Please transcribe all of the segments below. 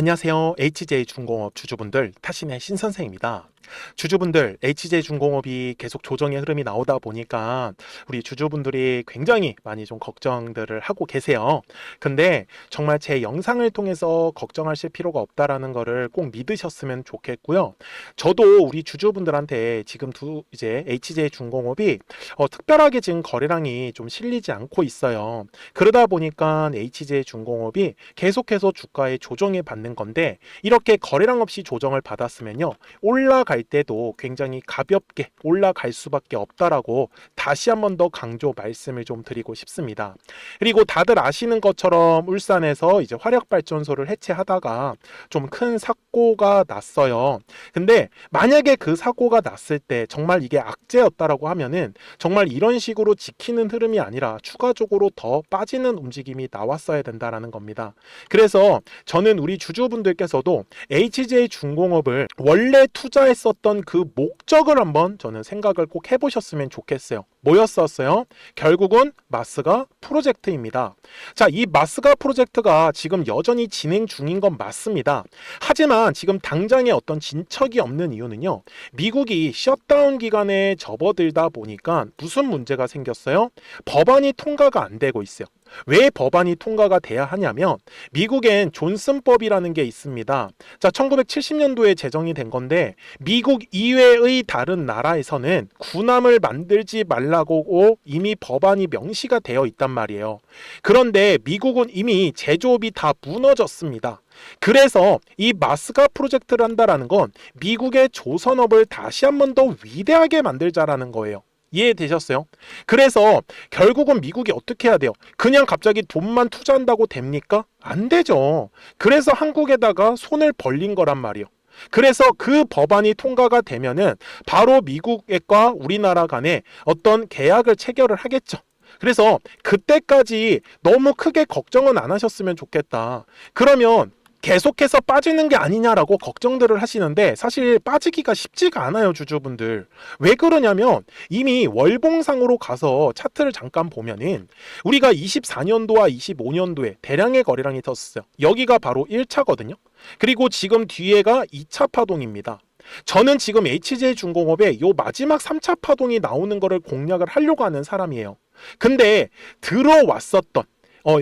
안녕하세요. HJ중공업 주주분들, 타신의 신선생입니다. 주주분들, HJ중공업이 계속 조정의 흐름이 나오다 보니까 우리 주주분들이 굉장히 많이 좀 걱정들을 하고 계세요. 근데 정말 제 영상을 통해서 걱정하실 필요가 없다라는 거를 꼭 믿으셨으면 좋겠고요. 저도 우리 주주분들한테 지금 이제 HJ중공업이 특별하게 지금 거래량이 좀 실리지 않고 있어요. 그러다 보니까 HJ중공업이 계속해서 주가의 조정에 받는 건데, 이렇게 거래량 없이 조정을 받았으면요, 올라갈 때도 굉장히 가볍게 올라갈 수밖에 없다라고 다시 한 번 더 강조 말씀을 좀 드리고 싶습니다. 그리고 다들 아시는 것처럼 울산에서 이제 화력발전소를 해체하다가 좀 큰 사고가 났어요. 근데 만약에 그 사고가 났을 때 정말 이게 악재였다라고 하면은 정말 이런 식으로 지키는 흐름이 아니라 추가적으로 더 빠지는 움직임이 나왔어야 된다라는 겁니다. 그래서 저는 우리 주주분들께서도 HJ중공업을 원래 투자했었던 그 목적을 한번 저는 생각을 꼭 해보셨으면 좋겠어요. 뭐였었어요? 결국은 마스가 프로젝트입니다. 자, 이 마스가 프로젝트가 지금 여전히 진행 중인 건 맞습니다. 하지만 지금 당장에 어떤 진척이 없는 이유는요, 미국이 셧다운 기간에 접어들다 보니까 무슨 문제가 생겼어요? 법안이 통과가 안 되고 있어요. 왜 법안이 통과가 돼야 하냐면, 미국엔 존슨법이라는 게 있습니다. 자, 1970년도에 제정이 된 건데, 미국 이외의 다른 나라에서는 군함을 만들지 말라고 이미 법안이 명시가 되어 있단 말이에요. 그런데 미국은 이미 제조업이 다 무너졌습니다. 그래서 이 마스가 프로젝트를 한다라는 건 미국의 조선업을 다시 한 번 더 위대하게 만들자라는 거예요. 이해되셨어요? 그래서 결국은 미국이 어떻게 해야 돼요? 그냥 갑자기 돈만 투자한다고 됩니까? 안 되죠. 그래서 한국에다가 손을 벌린 거란 말이에요. 그래서 그 법안이 통과가 되면은 바로 미국과 우리나라 간에 어떤 계약을 체결을 하겠죠. 그래서 그때까지 너무 크게 걱정은 안 하셨으면 좋겠다. 그러면 계속해서 빠지는 게 아니냐라고 걱정들을 하시는데, 사실 빠지기가 쉽지가 않아요, 주주분들. 왜 그러냐면 이미 월봉상으로 가서 차트를 잠깐 보면은 우리가 24년도와 25년도에 대량의 거래량이 떴어요. 여기가 바로 1차거든요. 그리고 지금 뒤에가 2차 파동입니다. 저는 지금 HJ중공업의 요 마지막 3차 파동이 나오는 거를 공략을 하려고 하는 사람이에요. 근데 들어왔었던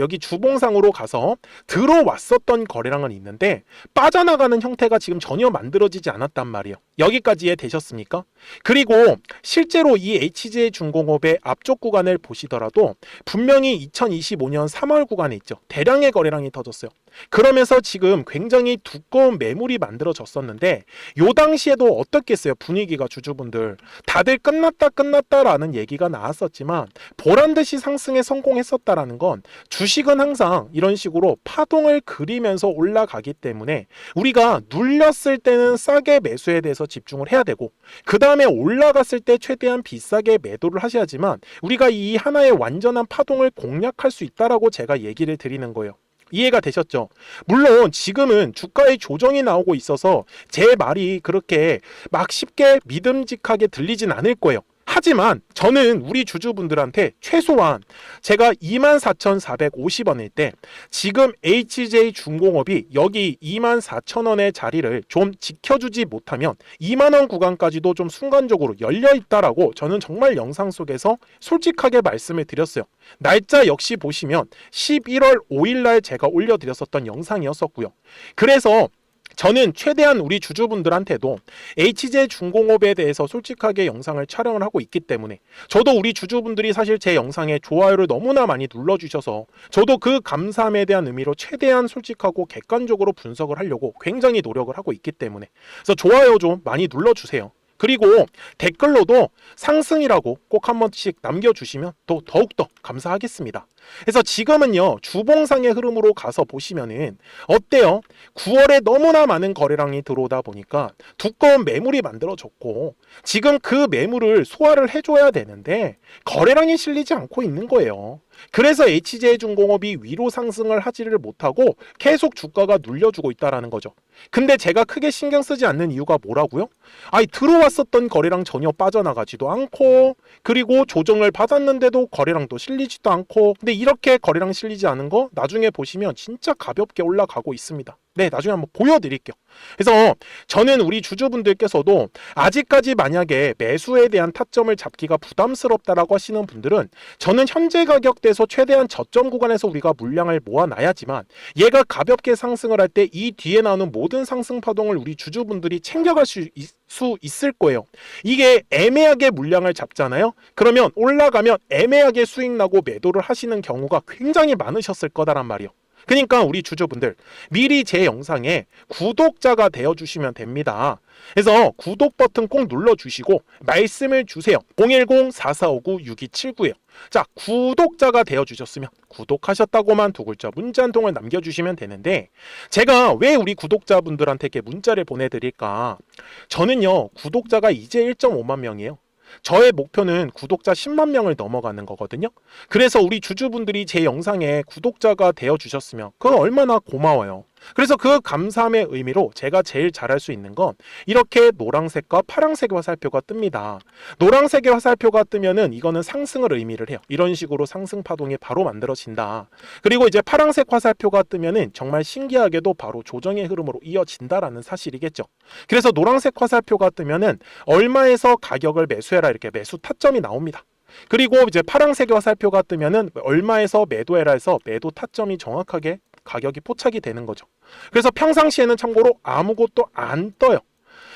여기 주봉상으로 가서 들어왔었던 거래량은 있는데 빠져나가는 형태가 지금 전혀 만들어지지 않았단 말이에요. 여기까지 이해되셨습니까? 그리고 실제로 이 HJ중공업의 앞쪽 구간을 보시더라도 분명히 2025년 3월 구간에 있죠. 대량의 거래량이 터졌어요. 그러면서 지금 굉장히 두꺼운 매물이 만들어졌었는데, 요 당시에도 어떻겠어요? 분위기가, 주주분들. 다들 끝났다라는 얘기가 나왔었지만 보란듯이 상승에 성공했었다라는 건, 주식은 항상 이런 식으로 파동을 그리면서 올라가기 때문에 우리가 눌렸을 때는 싸게 매수에 대해서 집중을 해야 되고, 그 다음에 올라갔을 때 최대한 비싸게 매도를 하셔야지만 우리가 이 하나의 완전한 파동을 공략할 수 있다라고 제가 얘기를 드리는 거예요. 이해가 되셨죠? 물론 지금은 주가의 조정이 나오고 있어서 제 말이 그렇게 막 쉽게 믿음직하게 들리진 않을 거예요. 하지만 저는 우리 주주분들한테 최소한 제가 24,450원일 때 지금 HJ중공업이 여기 24,000원의 자리를 좀 지켜주지 못하면 2만원 구간까지도 좀 순간적으로 열려있다라고 저는 정말 영상 속에서 솔직하게 말씀을 드렸어요. 날짜 역시 보시면 11월 5일날 제가 올려드렸었던 영상이었었고요. 그래서 저는 최대한 우리 주주분들한테도 HJ중공업에 대해서 솔직하게 영상을 촬영을 하고 있기 때문에, 저도 우리 주주분들이 사실 제 영상에 좋아요를 너무나 많이 눌러주셔서 저도 그 감사함에 대한 의미로 최대한 솔직하고 객관적으로 분석을 하려고 굉장히 노력을 하고 있기 때문에, 그래서 좋아요 좀 많이 눌러주세요. 그리고 댓글로도 상승이라고 꼭 한 번씩 남겨주시면 또 더욱더 감사하겠습니다. 그래서 지금은요, 주봉상의 흐름으로 가서 보시면은 어때요? 9월에 너무나 많은 거래량이 들어오다 보니까 두꺼운 매물이 만들어졌고, 지금 그 매물을 소화를 해줘야 되는데 거래량이 실리지 않고 있는 거예요. 그래서 HJ중공업이 위로 상승을 하지를 못하고 계속 주가가 눌려주고 있다라는 거죠. 근데 제가 크게 신경 쓰지 않는 이유가 뭐라고요? 들어왔었던 거래량 전혀 빠져나가지도 않고, 그리고 조정을 받았는데도 거래량도 실리지도 않고, 근데 이렇게 거래량 실리지 않은 거 나중에 보시면 진짜 가볍게 올라가고 있습니다. 네, 나중에 한번 보여드릴게요. 그래서 저는 우리 주주분들께서도 아직까지 만약에 매수에 대한 타점을 잡기가 부담스럽다라고 하시는 분들은 저는 현재 가격대에서 최대한 저점 구간에서 우리가 물량을 모아놔야지만 얘가 가볍게 상승을 할 때 이 뒤에 나오는 모든 상승 파동을 우리 주주분들이 챙겨갈 수 있을 거예요. 이게 애매하게 물량을 잡잖아요. 그러면 올라가면 애매하게 수익 나고 매도를 하시는 경우가 굉장히 많으셨을 거다란 말이에요. 그러니까 우리 주주분들 미리 제 영상에 구독자가 되어주시면 됩니다. 그래서 구독 버튼 꼭 눌러주시고 말씀을 주세요. 010-4459-6279에요. 자, 구독자가 되어주셨으면 구독하셨다고만 두 글자 문자 한 통을 남겨주시면 되는데 제가 왜 우리 구독자분들한테 이렇게 문자를 보내드릴까? 저는요 구독자가 이제 1.5만 명이에요. 저의 목표는 구독자 10만 명을 넘어가는 거거든요. 그래서 우리 주주분들이 제 영상에 구독자가 되어주셨으면 그건 얼마나 고마워요. 그래서 그 감사함의 의미로 제가 제일 잘할 수 있는 건 이렇게 노란색과 파란색의 화살표가 뜹니다. 노란색의 화살표가 뜨면은 이거는 상승을 의미를 해요. 이런 식으로 상승 파동이 바로 만들어진다. 그리고 이제 파란색 화살표가 뜨면은 정말 신기하게도 바로 조정의 흐름으로 이어진다라는 사실이겠죠. 그래서 노란색 화살표가 뜨면은 얼마에서 가격을 매수해라 이렇게 매수 타점이 나옵니다. 그리고 이제 파란색 화살표가 뜨면은 얼마에서 매도해라 해서 매도 타점이 정확하게 가격이 포착이 되는 거죠. 그래서 평상시에는 참고로 아무것도 안 떠요.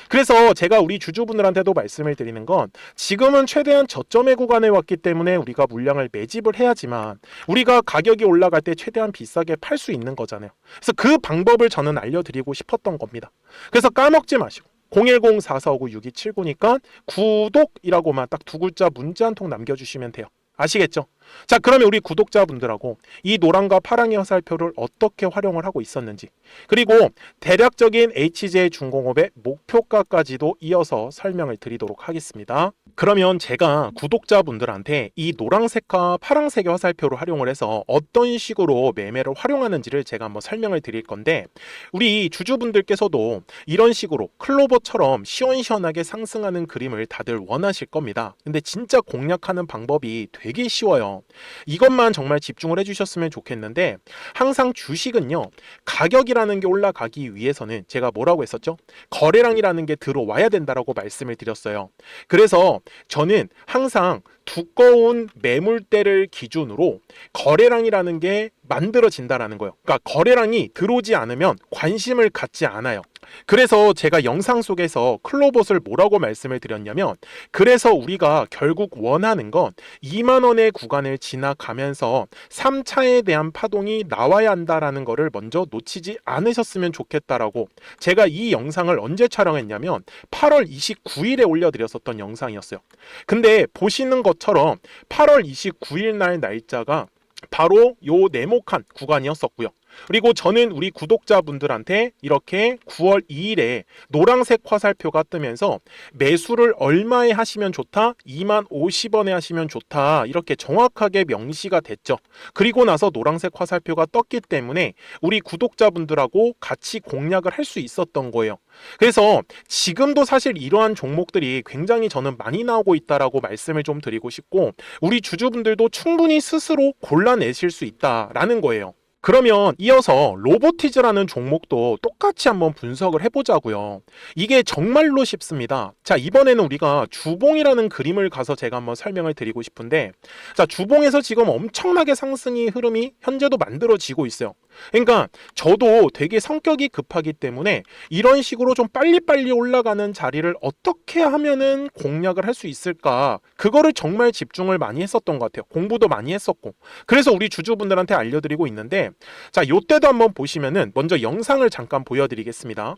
그래서 제가 우리 주주분들한테도 말씀을 드리는 건 지금은 최대한 저점의 구간에 왔기 때문에 우리가 물량을 매집을 해야지만 우리가 가격이 올라갈 때 최대한 비싸게 팔 수 있는 거잖아요. 그래서 그 방법을 저는 알려드리고 싶었던 겁니다. 그래서 까먹지 마시고 010-4459-6279니까 구독이라고만 딱 두 글자 문자 한 통 남겨주시면 돼요. 아시겠죠? 자, 그러면 우리 구독자분들하고 이 노란과 파랑의 화살표를 어떻게 활용을 하고 있었는지, 그리고 대략적인 HJ중공업의 목표가까지도 이어서 설명을 드리도록 하겠습니다. 그러면 제가 구독자분들한테 이 노란색과 파란색의 화살표를 활용을 해서 어떤 식으로 매매를 활용하는지를 제가 한번 설명을 드릴 건데, 우리 주주분들께서도 이런 식으로 클로버처럼 시원시원하게 상승하는 그림을 다들 원하실 겁니다. 근데 진짜 공략하는 방법이 되게 쉬워요. 이것만 정말 집중을 해주셨으면 좋겠는데, 항상 주식은요 가격이라는 게 올라가기 위해서는 제가 뭐라고 했었죠? 거래량이라는 게 들어와야 된다라고 말씀을 드렸어요. 그래서 저는 항상 두꺼운 매물대를 기준으로 거래량이라는 게 만들어진다라는 거예요. 그러니까 거래량이 들어오지 않으면 관심을 갖지 않아요. 그래서 제가 영상 속에서 클로봇을 뭐라고 말씀을 드렸냐면, 그래서 우리가 결국 원하는 건 2만 원의 구간을 지나가면서 3차에 대한 파동이 나와야 한다라는 거를 먼저 놓치지 않으셨으면 좋겠다라고, 제가 이 영상을 언제 촬영했냐면 8월 29일에 올려드렸었던 영상이었어요. 근데 보시는 것처럼 8월 29일 날 날짜가 바로 요 네모칸 구간이었었고요. 그리고 저는 우리 구독자분들한테 이렇게 9월 2일에 노란색 화살표가 뜨면서 매수를 얼마에 하시면 좋다? 2만 50원에 하시면 좋다. 이렇게 정확하게 명시가 됐죠. 그리고 나서 노란색 화살표가 떴기 때문에 우리 구독자분들하고 같이 공략을 할 수 있었던 거예요. 그래서 지금도 사실 이러한 종목들이 굉장히 저는 많이 나오고 있다라고 말씀을 좀 드리고 싶고, 우리 주주분들도 충분히 스스로 골라내실 수 있다라는 거예요. 그러면 이어서 로보티즈라는 종목도 똑같이 한번 분석을 해보자고요. 이게 정말로 쉽습니다. 자, 이번에는 우리가 주봉이라는 그림을 가서 제가 한번 설명을 드리고 싶은데, 자, 주봉에서 지금 엄청나게 상승이 흐름이 현재도 만들어지고 있어요. 그러니까 저도 되게 성격이 급하기 때문에 이런 식으로 좀 빨리빨리 올라가는 자리를 어떻게 하면은 공략을 할 수 있을까, 그거를 정말 집중을 많이 했었던 것 같아요. 공부도 많이 했었고. 그래서 우리 주주분들한테 알려드리고 있는데, 자, 요때도 한번 보시면은 먼저 영상을 잠깐 보여드리겠습니다.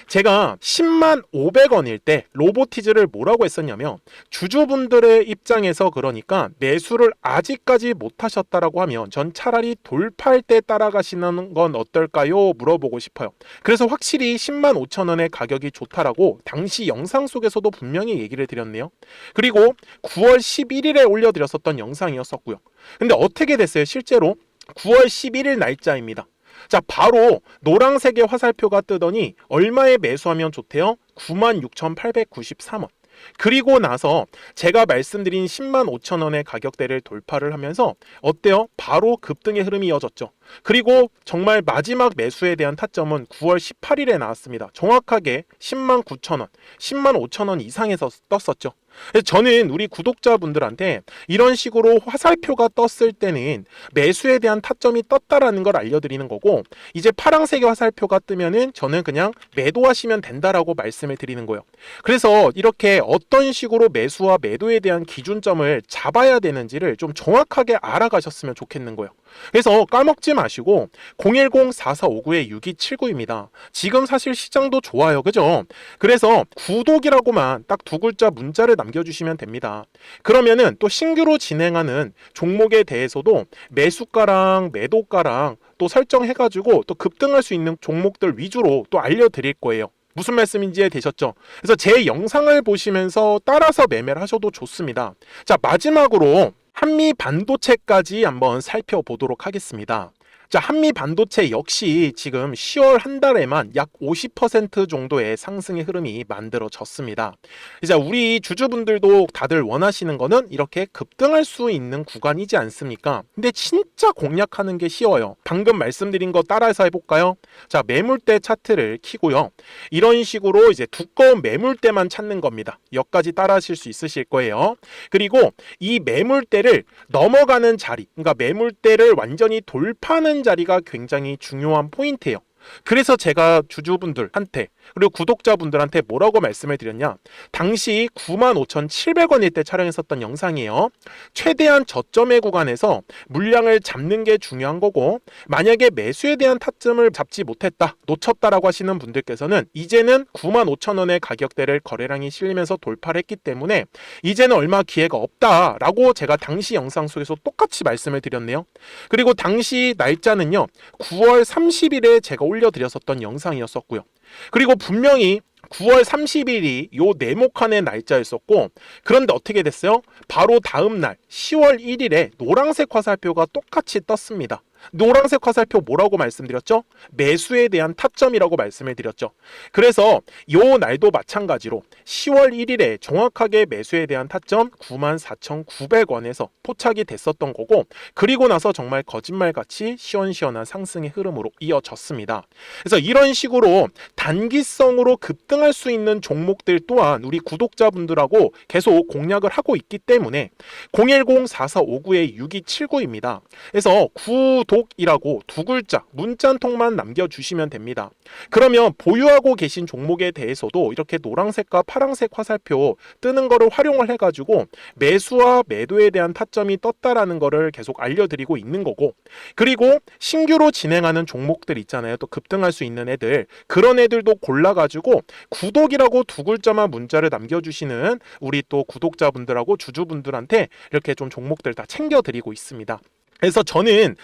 제가 10만 500원일 때 로보티즈를 뭐라고 했었냐면, 주주분들의 입장에서 그러니까 매수를 아직까지 못 하셨다라고 하면 전 차라리 돌파할 때 따라가시는 건 어떨까요? 물어보고 싶어요. 그래서 확실히 10만 5천 원의 가격이 좋다라고 당시 영상 속에서도 분명히 얘기를 드렸네요. 그리고 9월 11일에 올려드렸었던 영상이었었고요. 근데 어떻게 됐어요? 실제로 9월 11일 날짜입니다. 자, 바로 노란색의 화살표가 뜨더니 얼마에 매수하면 좋대요? 96,893원. 그리고 나서 제가 말씀드린 105,000원의 가격대를 돌파를 하면서 어때요? 바로 급등의 흐름이 이어졌죠. 그리고 정말 마지막 매수에 대한 타점은 9월 18일에 나왔습니다. 정확하게 109,000원, 105,000원 이상에서 떴었죠. 그래서 저는 우리 구독자분들한테 이런 식으로 화살표가 떴을 때는 매수에 대한 타점이 떴다라는 걸 알려드리는 거고, 이제 파란색의 화살표가 뜨면은 저는 그냥 매도하시면 된다라고 말씀을 드리는 거예요. 그래서 이렇게 어떤 식으로 매수와 매도에 대한 기준점을 잡아야 되는지를 좀 정확하게 알아가셨으면 좋겠는 거예요. 그래서 까먹지 마시고 010-4459-6279입니다. 지금 사실 시장도 좋아요, 그죠? 그래서 구독이라고만 딱 두 글자 문자를 남겨주시면 됩니다. 그러면은 또 신규로 진행하는 종목에 대해서도 매수가랑 매도가랑 또 설정해가지고 또 급등할 수 있는 종목들 위주로 또 알려드릴 거예요. 무슨 말씀인지 이해되셨죠? 그래서 제 영상을 보시면서 따라서 매매를 하셔도 좋습니다. 자, 마지막으로 한미 반도체까지 한번 살펴보도록 하겠습니다. 자, 한미 반도체 역시 지금 10월 한 달에만 약 50% 정도의 상승의 흐름이 만들어졌습니다. 이제 우리 주주분들도 다들 원하시는 거는 이렇게 급등할 수 있는 구간이지 않습니까? 근데 진짜 공략하는 게 쉬워요. 방금 말씀드린 거 따라서 해볼까요? 자, 매물대 차트를 켜고요. 이런 식으로 이제 두꺼운 매물대만 찾는 겁니다. 여기까지 따라 하실 수 있으실 거예요. 그리고 이 매물대를 넘어가는 자리, 그러니까 매물대를 완전히 돌파하는 자리가 굉장히 중요한 포인트예요. 그래서 제가 주주분들한테 그리고 구독자분들한테 뭐라고 말씀을 드렸냐, 당시 95,700원일 때 촬영했었던 영상이에요. 최대한 저점의 구간에서 물량을 잡는 게 중요한 거고, 만약에 매수에 대한 타점을 잡지 못했다, 놓쳤다라고 하시는 분들께서는 이제는 95,000원의 가격대를 거래량이 실리면서 돌파를 했기 때문에 이제는 얼마 기회가 없다라고 제가 당시 영상 속에서 똑같이 말씀을 드렸네요. 그리고 당시 날짜는요, 9월 30일에 제가 올려드렸었던 영상이었었고요. 그리고 분명히 9월 30일이 요 네모칸의 날짜였었고, 그런데 어떻게 됐어요? 바로 다음 날 10월 1일에 노란색 화살표가 똑같이 떴습니다. 노란색 화살표 뭐라고 말씀드렸죠? 매수에 대한 타점이라고 말씀을 드렸죠. 그래서 요 날도 마찬가지로 10월 1일에 정확하게 매수에 대한 타점 94,900원에서 포착이 됐었던 거고, 그리고 나서 정말 거짓말같이 시원시원한 상승의 흐름으로 이어졌습니다. 그래서 이런 식으로 단기성으로 급등할 수 있는 종목들 또한 우리 구독자분들하고 계속 공략을 하고 있기 때문에 010-4459-6279입니다. 그래서 구독이라고 두 글자 문자 한 통만 남겨주시면 됩니다. 그러면 보유하고 계신 종목에 대해서도 이렇게 노란색과 파란색 화살표 뜨는 거를 활용을 해가지고 매수와 매도에 대한 타점이 떴다라는 거를 계속 알려드리고 있는 거고, 그리고 신규로 진행하는 종목들 있잖아요. 또 급등할 수 있는 애들, 그런 애들도 골라가지고 구독이라고 두 글자만 문자를 남겨주시는 우리 또 구독자분들하고 주주분들한테 이렇게 좀 종목들 다 챙겨드리고 있습니다. 그래서 저는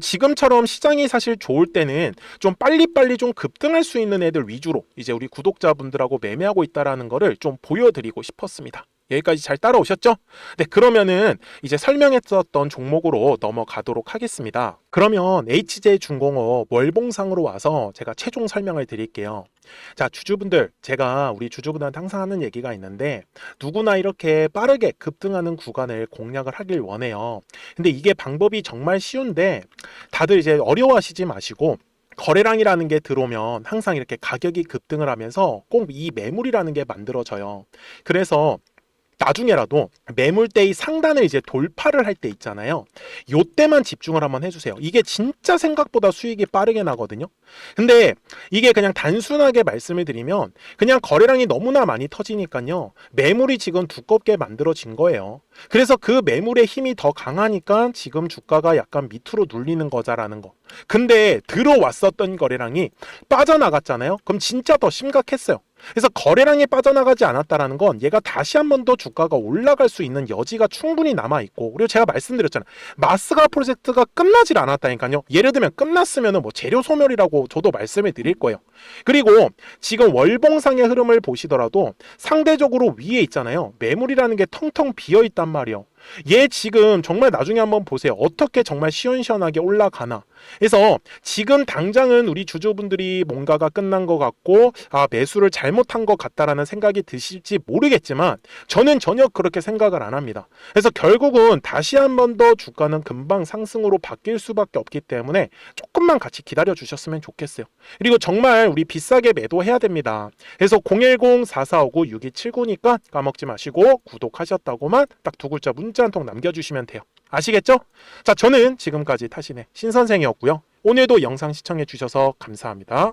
지금처럼 시장이 사실 좋을 때는 좀 빨리빨리 좀 급등할 수 있는 애들 위주로 이제 우리 구독자분들하고 매매하고 있다라는 거를 좀 보여드리고 싶었습니다. 여기까지 잘 따라오셨죠? 네, 그러면은 이제 설명했었던 종목으로 넘어가도록 하겠습니다. 그러면 HJ중공업 월봉상으로 와서 제가 최종 설명을 드릴게요. 자, 주주분들, 제가 우리 주주분들한테 항상 하는 얘기가 있는데, 누구나 이렇게 빠르게 급등하는 구간을 공략을 하길 원해요. 근데 이게 방법이 정말 쉬운데 다들 이제 어려워하시지 마시고, 거래량이라는 게 들어오면 항상 이렇게 가격이 급등을 하면서 꼭 이 매물이라는 게 만들어져요. 그래서 나중에라도 매물대의 상단을 이제 돌파를 할 때 있잖아요. 요때만 집중을 한번 해주세요. 이게 진짜 생각보다 수익이 빠르게 나거든요. 근데 이게 그냥 단순하게 말씀을 드리면 그냥 거래량이 너무나 많이 터지니까요, 매물이 지금 두껍게 만들어진 거예요. 그래서 그 매물의 힘이 더 강하니까 지금 주가가 약간 밑으로 눌리는 거자라는 거. 근데 들어왔었던 거래량이 빠져나갔잖아요. 그럼 진짜 더 심각했어요. 그래서 거래량이 빠져나가지 않았다라는 건 얘가 다시 한 번 더 주가가 올라갈 수 있는 여지가 충분히 남아있고, 그리고 제가 말씀드렸잖아요. 마스가 프로젝트가 끝나질 않았다니까요. 예를 들면 끝났으면 뭐 재료 소멸이라고 저도 말씀을 드릴 거예요. 그리고 지금 월봉상의 흐름을 보시더라도 상대적으로 위에 있잖아요. 매물이라는 게 텅텅 비어있단 말이에요. 얘 지금 정말 나중에 한번 보세요. 어떻게 정말 시원시원하게 올라가나. 그래서 지금 당장은 우리 주주분들이 뭔가가 끝난 것 같고 매수를 잘못한 것 같다라는 생각이 드실지 모르겠지만 저는 전혀 그렇게 생각을 안 합니다. 그래서 결국은 다시 한 번 더 주가는 금방 상승으로 바뀔 수밖에 없기 때문에 조금만 같이 기다려 주셨으면 좋겠어요. 그리고 정말 우리 비싸게 매도해야 됩니다. 그래서 010-4459-6279니까 까먹지 마시고 구독하셨다고만 딱 두 글자 문자 한 통 남겨주시면 돼요. 아시겠죠? 자, 저는 지금까지 타신의 신선생이었고요. 오늘도 영상 시청해 주셔서 감사합니다.